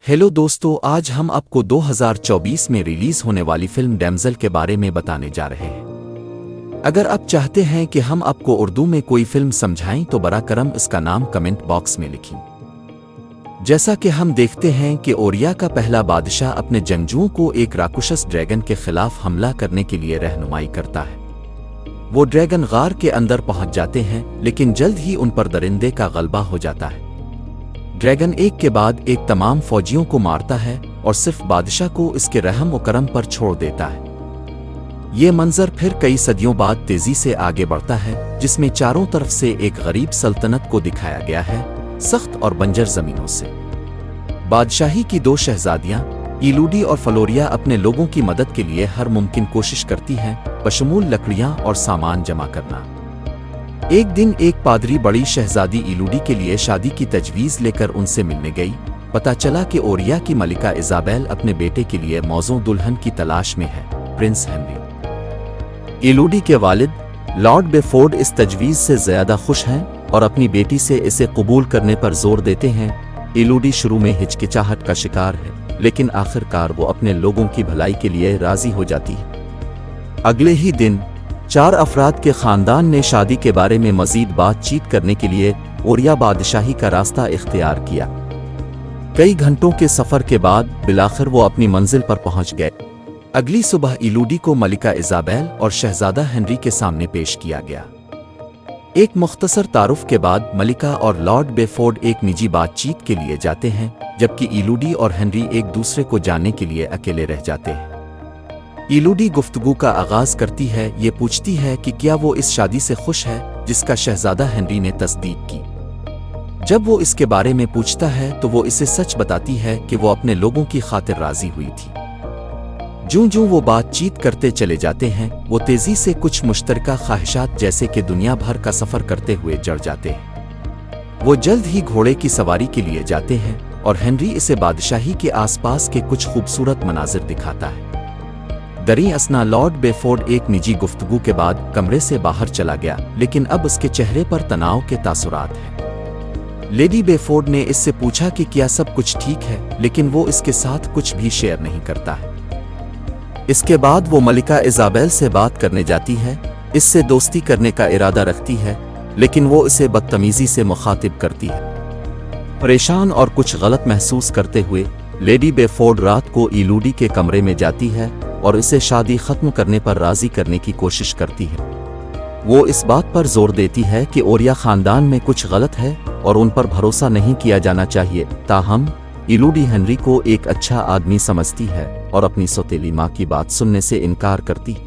Hello दोस्तों, आज हम आपको 2024 में रिलीज होने वाली फिल्म डैमज़ल के बारे में बताने जा रहे हैं। अगर आप चाहते हैं कि हम आपको उर्दू में कोई फिल्म समझाएं तो बरा करम इसका नाम कमेंट बॉक्स में लिखें। जैसा कि हम देखते हैं कि ओरिया का पहला बादशाह अपने जंगजुओं को एक राक्षस ड्रैगन के खिलाफ हमला करने के लिए रहनुमाई करता है। वो ड्रैगन गार के अंदर पहुंच जाते हैं, लेकिन जल्द ही उन पर दरिंदे का गलबा हो जाता है। ड्रैगन एक के बाद एक तमाम फौजियों को मारता है और सिर्फ बादशाह को इसके रहम व करम पर छोड़ देता है। ये मंजर फिर कई सदियों बाद तेजी से आगे बढ़ता है, जिसमें चारों तरफ से एक गरीब सल्तनत को दिखाया गया है, सख्त और बंजर जमीनों से। बादशाही की दो शहजादियां इलूडी और फलोरिया अपने लोगों की मदद के लिए हर मुमकिन कोशिश करती हैं, बशमूल लकड़ियां और सामान जमा करना। एक दिन एक पादरी बड़ी शहजादी इलूडी के लिए शादी की तजवीज़ लेकर उनसे मिलने गई। पता चला कि ओरिया की मलिका इज़ाबेल अपने बेटे के लिए मौजूद दुल्हन की तलाश में है, प्रिंस हेनरी। इलूडी के वालिद लॉर्ड बेफोर्ड इस तजवीज़ से ज़्यादा खुश हैं और अपनी बेटी से इसे कबूल करने पर जोर देते हैं। इलूडी शुरू में हिचकिचाहट का शिकार है, लेकिन आखिरकार वो अपने लोगों की भलाई के लिए राज़ी हो जाती है। अगले ही दिन 4 अफराद के खानदान ने शादी के बारे में मजीद बातचीत करने के लिए ओरिया बादशाही का रास्ता इख्तियार किया। कई घंटों के सफर के बाद बिलाखिर वो अपनी मंजिल पर पहुंच गए। अगली सुबह इलूडी को मलिका इज़ाबेल और शहजादा हेनरी के सामने पेश किया गया। एक मुख्तसर तारुफ के बाद मलिका और लॉर्ड बेफोर्ड एक निजी बातचीत के लिए जाते हैं, जबकि इलूडी और हेनरी एक दूसरे को जानने के लिए अकेले रह जाते हैं। इलूडी गुफ्तगू का आगाज करती है। ये पूछती है कि क्या वो इस शादी से खुश है, जिसका शहजादा हेनरी ने तस्दीक की। जब वो इसके बारे में पूछता है तो वो इसे सच बताती है कि वो अपने लोगों की खातिर राजी हुई थी। जूं-जूं वो बातचीत करते चले जाते हैं, वो तेजी से कुछ मुश्तरका ख्वाहिशात जैसे कि दुनिया भर का सफर करते हुए जड़ जाते हैं। वो जल्द ही घोड़े की सवारी के लिए जाते हैं और हेनरी इसे बादशाही के आसपास के कुछ खूबसूरत मनाजिर दिखाता है। दरी असना लॉर्ड बेफोर्ड एक निजी गुफ्तगू के बाद कमरे से बाहर चला गया, लेकिन अब उसके चेहरे पर तनाव के तासुरात हैं। लेडी बेफोर्ड ने इससे पूछा कि क्या सब कुछ ठीक है, लेकिन वो इसके साथ कुछ भी शेयर नहीं करता है। इसके बाद वो मलिका इज़ाबेल से बात करने जाती है, इससे दोस्ती करने का इरादा रखती है, लेकिन वो इसे बदतमीजी से मुखातिब करती है। परेशान और कुछ गलत महसूस करते हुए लेडी बेफोर्ड रात को इलूडी के कमरे में जाती है और इसे शादी खत्म करने पर राजी करने की कोशिश करती है। वो इस बात पर जोर देती है कि ओरिया खानदान में कुछ गलत है और उन पर भरोसा नहीं किया जाना चाहिए। ताहम इलूडी हेनरी को एक अच्छा आदमी समझती है और अपनी सौतेली माँ की बात सुनने से इनकार करती।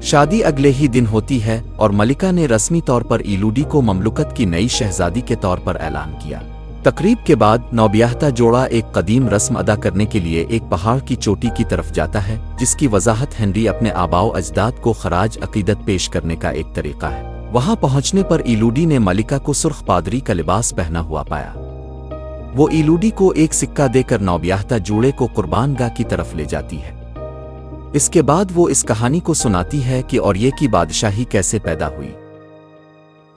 शादी अगले ही दिन होती है और मलिका ने रस्मी तौर पर इलूडी को ममलुकत की नई शहजादी के तौर पर ऐलान किया। तकरीब के बाद नौबियाहता जोड़ा एक कदीम रस्म अदा करने के लिए एक पहाड़ की चोटी की तरफ जाता है, जिसकी वजाहत हेनरी अपने आबाओ अजदाद को खराज अकीदत पेश करने का एक तरीका है। वहां पहुंचने पर इलूडी ने मलिका को सुर्ख पादरी का लिबास पहना हुआ पाया। वो इलूडी को एक सिक्का देकर नौबियाहता जोड़े को कुर्बानगाह की तरफ ले जाती है। इसके बाद वो इस कहानी को सुनाती है कि ओरिया की बादशाही कैसे पैदा हुई।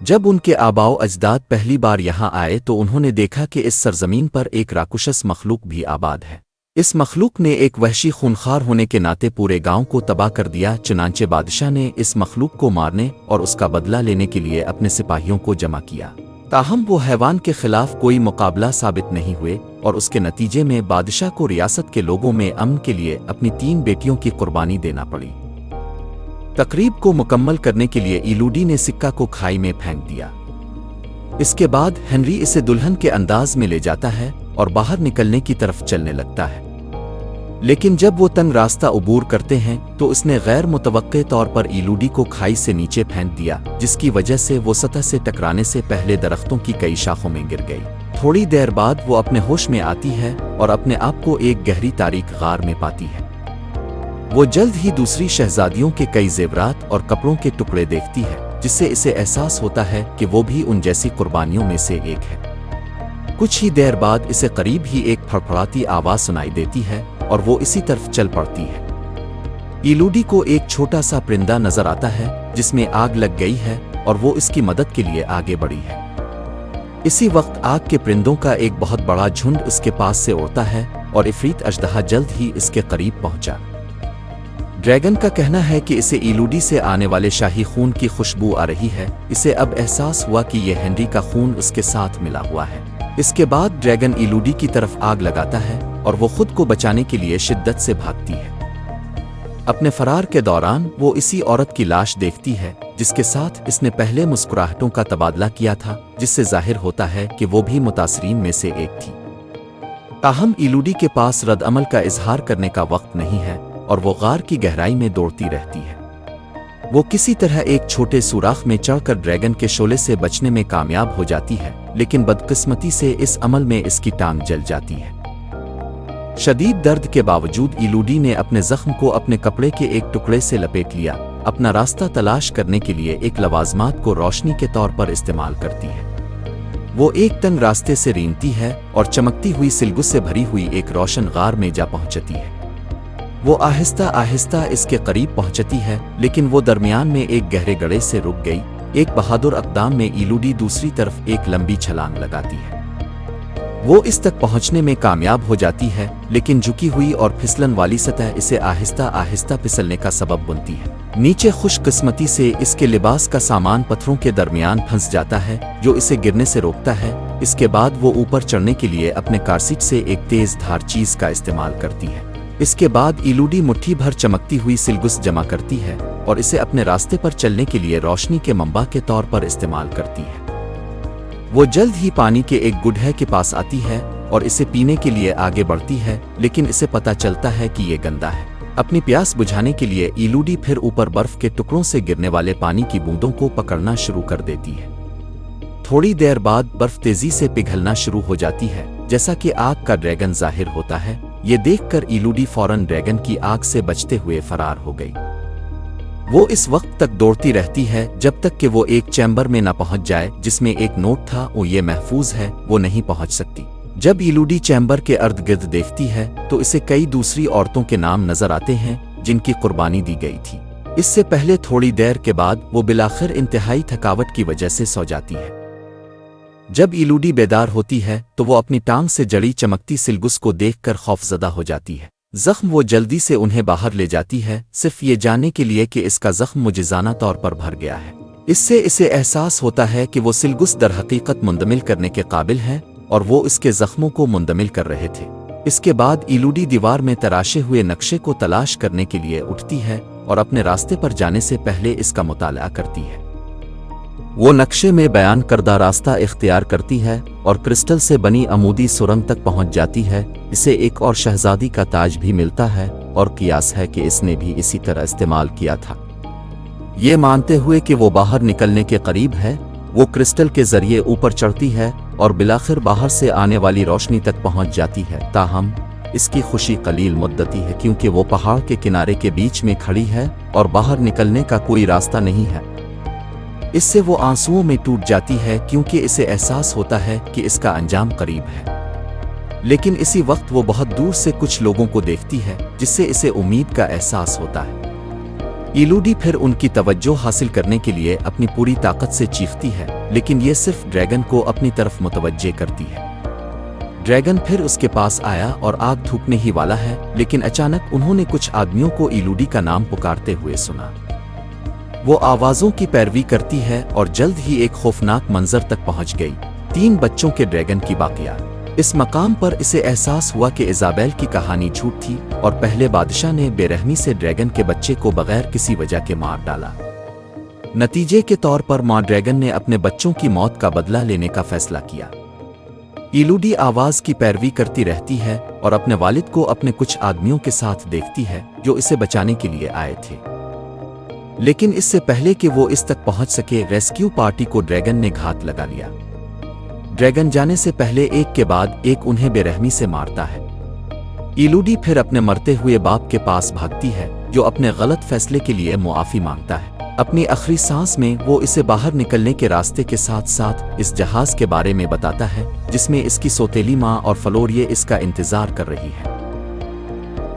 जब उनके आबाओ अजदाद पहली बार यहाँ आए तो उन्होंने देखा कि इस सरजमीन पर एक राक्षस मखलूक भी आबाद है। इस मखलूक ने एक वहशी खूनखार होने के नाते पूरे गांव को तबाह कर दिया। चुनांचे बादशाह ने इस मखलूक को मारने और उसका बदला लेने के लिए अपने सिपाहियों को जमा किया। ताहम वो हैवान के खिलाफ कोई मुकाबला साबित नहीं हुए और उसके नतीजे में बादशाह को रियासत के लोगों में अमन के लिए अपनी 3 बेटियों की कुर्बानी देना पड़ी। तकरीब को मुकम्मल करने के लिए इलूडी ने सिक्का को खाई में फेंक दिया। इसके बाद हेनरी इसे दुल्हन के अंदाज में ले जाता है और बाहर निकलने की तरफ चलने लगता है, लेकिन जब वो तंग रास्ता उबूर करते हैं तो उसने गैर मुतवक्के तौर पर इलूडी को खाई से नीचे फेंक दिया, जिसकी वजह से वो सतह से टकराने से पहले दरख्तों की कई शाखों में गिर गई। थोड़ी देर बाद वो अपने होश में आती है और अपने आप को एक गहरी तारीक गार में पाती है। वो जल्द ही दूसरी शहजादियों के कई जेवरात और कपड़ों के टुकड़े देखती है, जिससे इसे एहसास होता है कि वो भी उन जैसी कुर्बानियों में से एक है। कुछ ही देर बाद इसे करीब ही एक फड़फड़ाती आवाज सुनाई देती है और वो इसी तरफ चल पड़ती है। इलूडी को एक छोटा सा परिंदा नजर आता है जिसमें आग लग गई है और वो इसकी मदद के लिए आगे बढ़ी है। इसी वक्त आग के परिंदों का एक बहुत बड़ा झुंड उसके पास से उड़ता है और इफरीत अजदहा जल्द ही इसके करीब पहुंचा। ड्रैगन का कहना है कि इसे इलूडी से आने वाले शाही खून की खुशबू आ रही है। इसे अब एहसास हुआ कि यह हेनरी का खून उसके साथ मिला हुआ है। इसके बाद ड्रैगन इलूडी की तरफ आग लगाता है और वो खुद को बचाने के लिए शिद्दत से भागती है। अपने फरार के दौरान वो इसी औरत की लाश देखती है जिसके साथ इसने पहले मुस्कुराहटों का तबादला किया था, जिससे जाहिर होता है कि वो भी मुतासरीन में से एक थी। ताहम इलूडी के पास रद्द-अमल का इजहार करने का वक्त नहीं है और वो गार की गहराई में दौड़ती रहती है। वो किसी तरह एक छोटे सुराख में चढ़कर ड्रैगन के शोले से बचने में कामयाब हो जाती है, लेकिन बदकिस्मती से इस अमल में इसकी टांग जल जाती है। शदीद दर्द के बावजूद इलूडी ने अपने जख्म को अपने कपड़े के एक टुकड़े से लपेट लिया। अपना रास्ता तलाश करने के लिए एक लवाजमात को रोशनी के तौर पर इस्तेमाल करती है। वो एक तंग रास्ते से रेंगती है और चमकती हुई सिलगुस से भरी हुई एक रोशन गार में जा पहुंचती है। वो आहिस्ता आहिस्ता इसके करीब पहुंचती है, लेकिन वो दरमियान में एक गहरे गड्ढे से रुक गई। एक बहादुर अक़दाम में इलूडी दूसरी तरफ एक लंबी छलांग लगाती है। वो इस तक पहुंचने में कामयाब हो जाती है, लेकिन झुकी हुई और फिसलन वाली सतह इसे आहिस्ता आहिस्ता फिसलने का सबब बनती है। नीचे खुशकिस्मती से इसके लिबास का सामान पत्थरों के दरमियान फंस जाता है, जो इसे गिरने से रोकता है। इसके बाद वो ऊपर चढ़ने के लिए अपने कारसीट से एक तेज धार चीज का इस्तेमाल करती है। इसके बाद इलूडी मुट्ठी भर चमकती हुई सिलगुस जमा करती है और इसे अपने रास्ते पर चलने के लिए रोशनी के मंबा के तौर पर इस्तेमाल करती है। वो जल्द ही पानी के एक गुड्ढे के पास आती है और इसे पीने के लिए आगे बढ़ती है, लेकिन इसे पता चलता है कि ये गंदा है। अपनी प्यास बुझाने के लिए इलूडी फिर ऊपर बर्फ के टुकड़ों से गिरने वाले पानी की बूंदों को पकड़ना शुरू कर देती है। थोड़ी देर बाद बर्फ तेजी से पिघलना शुरू हो जाती है, जैसा कि आग का ड्रैगन जाहिर होता है। ये देखकर इलूडी फौरन ड्रैगन की आग से बचते हुए फरार हो गई। वो इस वक्त तक दौड़ती रहती है जब तक कि वो एक चैम्बर में न पहुंच जाए जिसमें एक नोट था, वो ये महफूज है, वो नहीं पहुंच सकती। जब इलूडी चैम्बर के अर्द गिर्द देखती है तो इसे कई दूसरी औरतों के नाम नजर आते हैं जिनकी कुर्बानी दी गई थी। इससे पहले थोड़ी देर के बाद वो बिलाखिर इंतहाई थकावट की वजह से सो जाती है। जब इलूडी बेदार होती है तो वो अपनी टांग से जड़ी चमकती सिलगुस को देखकर खौफजदा हो जाती है। जख्म वो जल्दी से उन्हें बाहर ले जाती है, सिर्फ ये जानने के लिए कि इसका जख्म मुजिजाना तौर पर भर गया है। इससे इसे एहसास होता है कि वो सिलगुस दरहकीकत मुंदमिल करने के काबिल है और वो इसके जख्मों को मुंदमिल कर रहे थे। इसके बाद इलूडी दीवार में तराशे हुए नक्शे को तलाश करने के लिए उठती है और अपने रास्ते पर जाने से पहले इसका मुताला करती है। वो नक्शे में बयान करदा रास्ता इख्तियार करती है और क्रिस्टल से बनी अमूदी सुरंग तक पहुंच जाती है। इसे एक और शहजादी का ताज भी मिलता है और कियास है कि इसने भी इसी तरह इस्तेमाल किया था। ये मानते हुए कि वो बाहर निकलने के करीब है, वो क्रिस्टल के जरिए ऊपर चढ़ती है और बिलाखिर बाहर से आने वाली रोशनी तक पहुंच जाती है। ताहम इसकी खुशी कलील मुद्दती है, क्योंकि वो पहाड़ के किनारे के बीच में खड़ी है और बाहर निकलने का कोई रास्ता नहीं है। इससे वो आंसुओं में टूट जाती है, क्योंकि इसे एहसास होता है कि इसका अंजाम करीब है। लेकिन इसी वक्त वो बहुत दूर से कुछ लोगों को देखती है, जिससे इसे उम्मीद का एहसास होता है। इलूडी फिर उनकी तवज्जो हासिल करने के लिए अपनी पूरी ताकत से चीखती है, लेकिन ये सिर्फ ड्रैगन को अपनी तरफ मुतवज्जे करती है। ड्रैगन फिर उसके पास आया और आग थूकने ही वाला है, लेकिन अचानक उन्होंने कुछ आदमियों को इलूडी का नाम पुकारते हुए सुना। वो आवाजों की पैरवी करती है और जल्द ही एक खौफनाक मंजर तक पहुंच गई। 3 बच्चों के ड्रैगन की बाकिया। इस मकाम पर इसे एहसास हुआ कि इजाबेल की कहानी झूठ थी और पहले बादशाह ने बेरहमी से ड्रैगन के बच्चे को बगैर किसी वजह के मार डाला। नतीजे के तौर पर मां ड्रैगन ने अपने बच्चों की मौत का बदला लेने का फैसला किया। इलूडी आवाज की पैरवी करती रहती है और अपने वालिद को अपने कुछ आदमियों के साथ देखती है जो इसे बचाने के लिए आए थे। लेकिन इससे पहले कि वो इस तक पहुंच सके, रेस्क्यू पार्टी को ड्रैगन ने घात लगा लिया। ड्रैगन जाने से पहले एक के बाद एक उन्हें बेरहमी से मारता है। इलूडी फिर अपने मरते हुए बाप के पास भागती है, जो अपने गलत फैसले के लिए मुआफी मांगता है। अपनी आखिरी सांस में वो इसे बाहर निकलने के रास्ते के साथ साथ इस जहाज के बारे में बताता है जिसमें इसकी सौतेली माँ और फ्लोरिये इसका इंतजार कर रही है।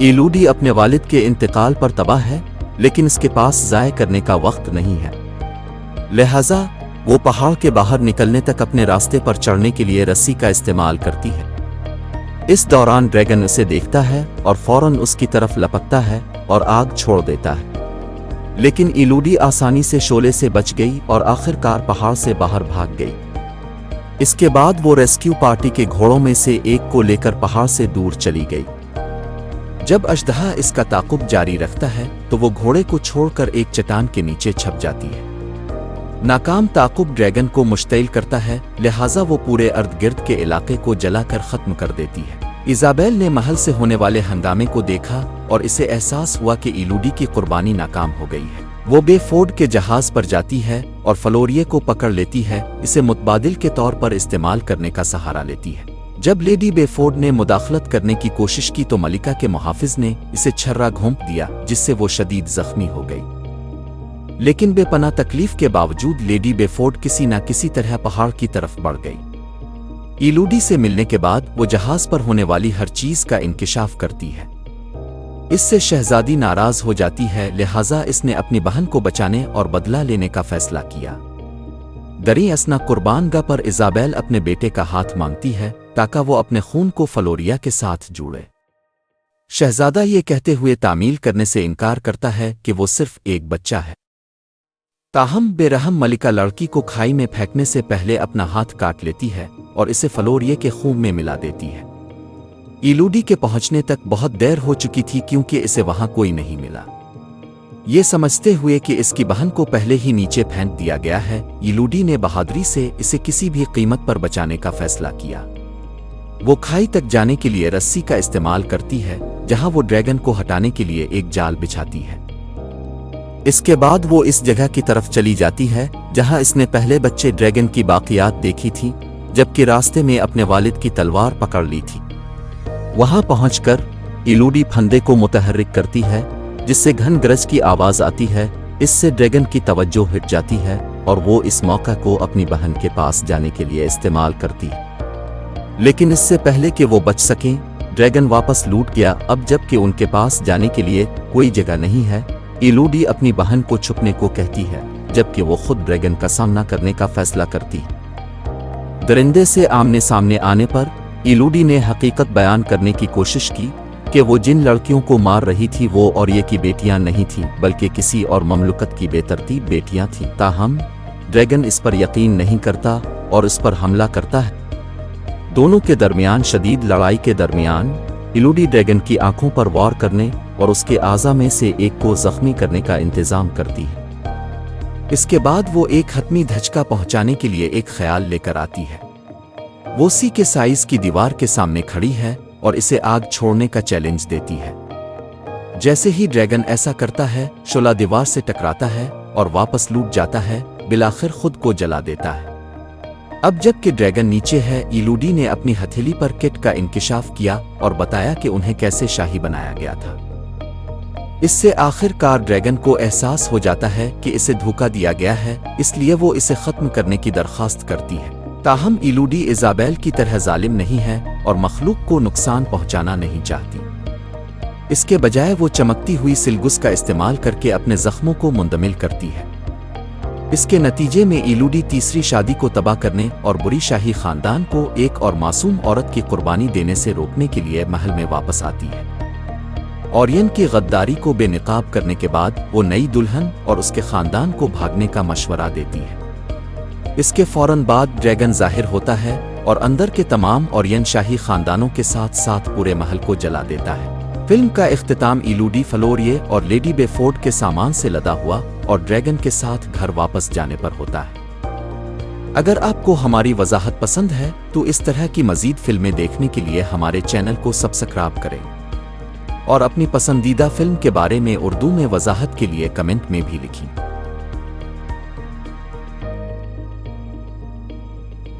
इलूडी अपने वालिद के इंतकाल पर तबाह है, लेकिन इसके पास ज़ाय करने का वक्त नहीं है। लिहाजा वो पहाड़ के बाहर निकलने तक अपने रास्ते पर चढ़ने के लिए रस्सी का इस्तेमाल करती है। इस दौरान ड्रैगन उसे देखता है और फौरन उसकी तरफ लपकता है और आग छोड़ देता है, लेकिन इलूडी आसानी से शोले से बच गई और आखिरकार पहाड़ से बाहर भाग गई। इसके बाद वो रेस्क्यू पार्टी के घोड़ों में से एक को लेकर पहाड़ से दूर चली गई। जब अजदहा इसका ताक़ुब जारी रखता है तो वो घोड़े को छोड़कर एक चट्टान के नीचे छप जाती है। नाकाम ताक़ुब ड्रैगन को मुश्तइल करता है, लिहाजा वो पूरे अर्द गिर्द के इलाके को जलाकर ख़त्म कर देती है। इज़ाबेल ने महल से होने वाले हंगामे को देखा और इसे एहसास हुआ कि इलूडी की कुर्बानी नाकाम हो गई है। वो बेफोर्ड के जहाज पर जाती है और फ्लोरिये को पकड़ लेती है, इसे मुतबादिल के तौर पर इस्तेमाल करने का सहारा लेती है। जब लेडी बेफोर्ड ने मुदाखलत करने की कोशिश की तो मलिका के मुहाफिज ने इसे छर्रा घोंप दिया, जिससे वो शदीद जख्मी हो गई। लेकिन बेपनाह तकलीफ के बावजूद लेडी बेफोर्ड किसी न किसी तरह पहाड़ की तरफ बढ़ गई। इलूडी से मिलने के बाद वो जहाज पर होने वाली हर चीज का इंकिशाफ करती है। इससे शहजादी नाराज हो जाती है, लिहाजा इसने अपनी बहन को बचाने और बदला लेने का फैसला किया। दरी असना कुर्बानगाह पर इज़ाबेल अपने बेटे का हाथ मांगती है ताकि वो अपने खून को फ्लोरिया के साथ जोड़े। शहजादा ये कहते हुए तामील करने से इनकार करता है कि वो सिर्फ एक बच्चा है। ताहम बेरहम मलिका लड़की को खाई में फेंकने से पहले अपना हाथ काट लेती है और इसे फ्लोरिये के खून में मिला देती है। इलूडी के पहुंचने तक बहुत देर हो चुकी थी क्योंकि इसे वहां कोई नहीं मिला। ये समझते हुए कि इसकी बहन को पहले ही नीचे फेंक दिया गया है, इलूडी ने बहादुरी से इसे किसी भी कीमत पर बचाने का फैसला किया। वो खाई तक जाने के लिए रस्सी का इस्तेमाल करती है, जहां वो ड्रैगन को हटाने के लिए एक जाल बिछाती है। इसके बाद वो इस जगह की तरफ चली जाती है जहां इसने पहले बच्चे ड्रैगन की बाकियात देखी थी, जबकि रास्ते में अपने वालिद की तलवार पकड़ ली थी। वहां पहुंचकर इलूडी फंदे को मुतहर्रिक करती है, जिससे घन गरज की आवाज आती है। इससे ड्रैगन की तवज्जो हट जाती है और वो इस मौका को अपनी बहन के पास जाने के लिए इस्तेमाल करती है। लेकिन इससे पहले कि वो बच सकें, ड्रैगन वापस लूट गया। अब जबकि उनके पास जाने के लिए कोई जगह नहीं है, इलूडी अपनी बहन को छुपने को कहती है, जबकि वो खुद ड्रैगन का सामना करने का फैसला करती है। दरिंदे से आमने सामने आने पर इलूडी ने हकीकत बयान करने की कोशिश की कि वो जिन लड़कियों को मार रही थी वो औरिये की बेटियां नहीं थीं, बल्कि किसी और ममलुकत की बेतरतीब बेटियां थीं। ताहम ड्रैगन इस पर यकीन नहीं करता और इस पर हमला करता है। दोनों के दरमियान शदीद लड़ाई के दरमियान इलूडी ड्रैगन की आंखों पर वार करने और उसके आज़ा में से एक को जख्मी करने का इंतजाम करती है। इसके बाद वो एक हतमी धचका पहुंचाने के लिए एक ख्याल लेकर आती है। वो सी के साइज की दीवार के सामने खड़ी है और इसे आग छोड़ने का चैलेंज देती है। जैसे ही ड्रैगन ऐसा करता है, शोला दीवार से टकराता है और वापस लूट जाता है, बिलाखिर खुद को जला देता है। अब जबकि ड्रैगन नीचे है, इलूडी ने अपनी हथेली पर किट का इंकिशाफ किया और बताया कि उन्हें कैसे शाही बनाया गया था। इससे आखिरकार ड्रैगन को एहसास हो जाता है कि इसे धोखा दिया गया है, इसलिए वो इसे खत्म करने की दरख्वास्त करती है। ताहम इलूडी इज़ाबेल की तरह जालिम नहीं है और मखलूक को नुकसान पहुंचाना नहीं चाहती। इसके बजाय वो चमकती हुई सिलगुस का इस्तेमाल करके अपने जख्मों को मुंदमिल करती है। इसके नतीजे में इलूडी तीसरी शादी को तबाह करने और बुरी शाही खानदान को एक और मासूम औरत की कुर्बानी देने से रोकने के लिए महल में वापस आती है। ऑरियन की गद्दारी को बेनकाब करने के बाद वो नई दुल्हन और उसके खानदान को भागने का मशवरा देती है। इसके फौरन बाद ड्रैगन जाहिर होता है और अंदर के तमाम ऑरियन शाही खानदानों के साथ साथ पूरे महल को जला देता है। फिल्म का इख्तिताम इलूडी फ्लोरिये और लेडी बेफोर्ड के सामान से लदा हुआ और ड्रैगन के साथ घर वापस जाने पर होता है। अगर आपको हमारी वजाहत पसंद है तो इस तरह की मजीद फिल्में देखने के लिए हमारे चैनल को सब्सक्राइब करें और अपनी पसंदीदा फिल्म के बारे में उर्दू में वजाहत के लिए कमेंट में भी लिखें।